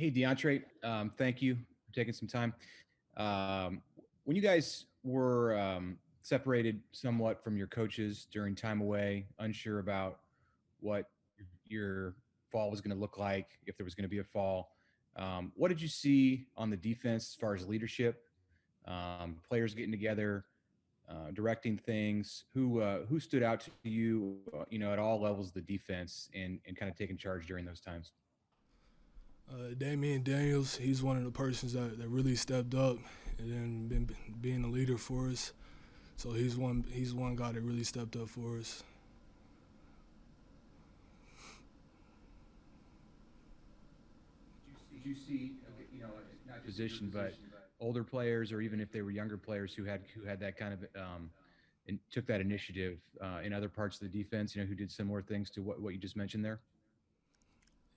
Hey, Deontre, thank you for taking some time. Um, when you guys were separated somewhat from your coaches during time away, unsure about what your fall was going to look like, if there was going to be a fall, what did you see on the defense as far as leadership, players getting together, directing things? Who stood out to you, at all levels of the defense and kind of taking charge during those times? Damian Daniels, he's one of the persons that really stepped up and then been being a leader for us. So he's one guy that really stepped up for us. Did you see, not position, but older players, or even if they were younger players who had that kind of and took that initiative in other parts of the defense, who did similar things to what you just mentioned there?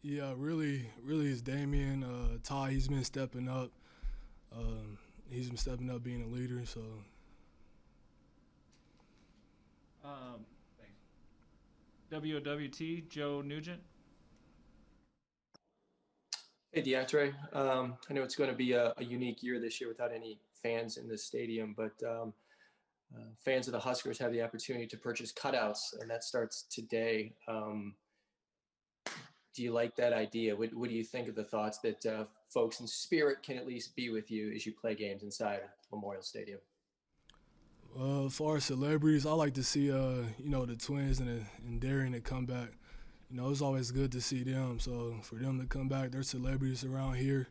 Yeah, really is Damian. Ty, he's been stepping up. He's been stepping up being a leader. So Um, WOWT, Joe Nugent. Hey, Deontre. I know it's going to be a unique year this year without any fans in the stadium, but fans of the Huskers have the opportunity to purchase cutouts, and that starts today. Do you like that idea? What do you think of the thoughts that folks in spirit can at least be with you as you play games inside Memorial Stadium? as far as celebrities, I like to see the twins and Darian to come back. It's always good to see them. So for them to come back, they're celebrities around here.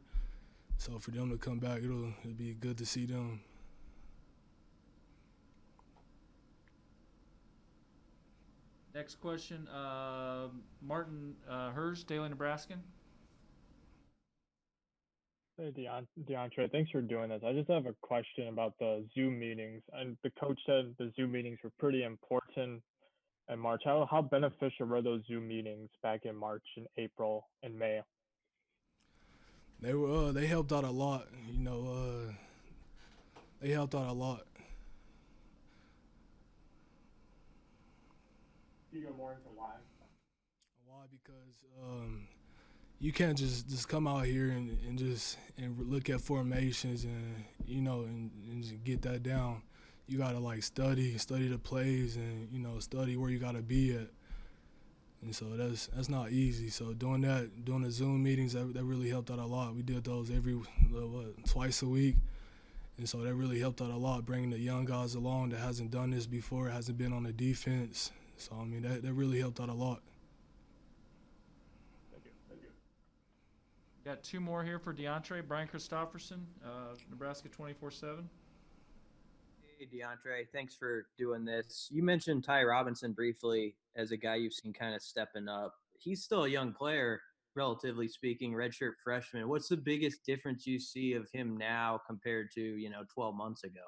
So for them to come back, it'll be good to see them. Next question, Martin Hers, Daily Nebraskan. Hey, DeAndre, thanks for doing this. I just have a question about the Zoom meetings. And the coach said the Zoom meetings were pretty important in March. How beneficial were those Zoom meetings back in March and April and May? They helped out a lot. They helped out a lot. Can you go more into why? Why? Because you can't just come out here and just look at formations and just get that down. You gotta study the plays and study where you gotta be at. And so that's not easy. So doing the Zoom meetings, that really helped out a lot. We did those twice a week. And so that really helped out a lot, bringing the young guys along that hasn't done this before, hasn't been on the defense. So, that really helped out a lot. Thank you. Got two more here for Deontre. Brian Christopherson, Nebraska 24/7. Hey, DeAndre, thanks for doing this. You mentioned Ty Robinson briefly as a guy you've seen kind of stepping up. He's still a young player, relatively speaking, redshirt freshman. What's the biggest difference you see of him now compared to, 12 months ago?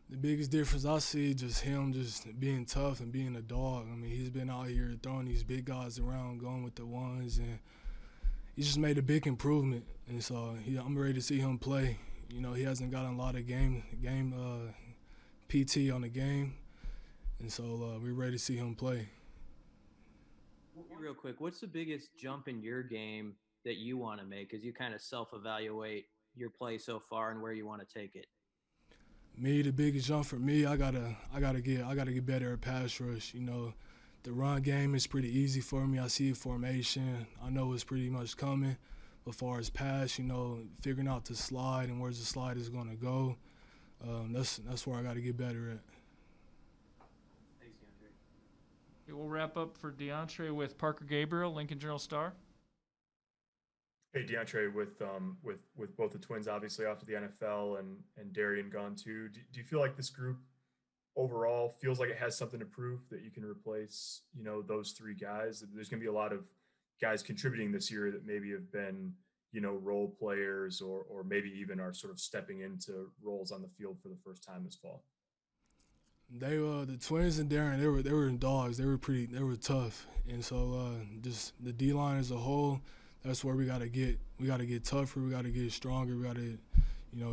The biggest difference I see just him just being tough and being a dog. He's been out here throwing these big guys around, going with the ones, and he just made a big improvement. And so I'm ready to see him play. He hasn't gotten a lot of game PT on the game, and so we're ready to see him play. Real quick, what's the biggest jump in your game that you want to make as you kind of self-evaluate your play so far and where you want to take it? Me, the biggest jump for me, I gotta get better at pass rush. The run game is pretty easy for me. I see a formation. I know it's pretty much coming. As far as pass, figuring out the slide and where the slide is going to go, that's where I got to get better at. Thanks, DeAndre. Okay, we'll wrap up for Deontre with Parker Gabriel, Lincoln Journal-Star. Hey, DeAndre, with both the twins obviously off to the NFL and Darian gone too, do you feel like this group overall feels like it has something to prove, that you can replace, those three guys? There's going to be a lot of guys contributing this year that maybe have been, role players or maybe even are sort of stepping into roles on the field for the first time this fall. The twins and Darren, they were dogs. They were tough. And so just the D line as a whole, that's where we gotta get tougher, we gotta get stronger, we gotta,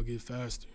get faster.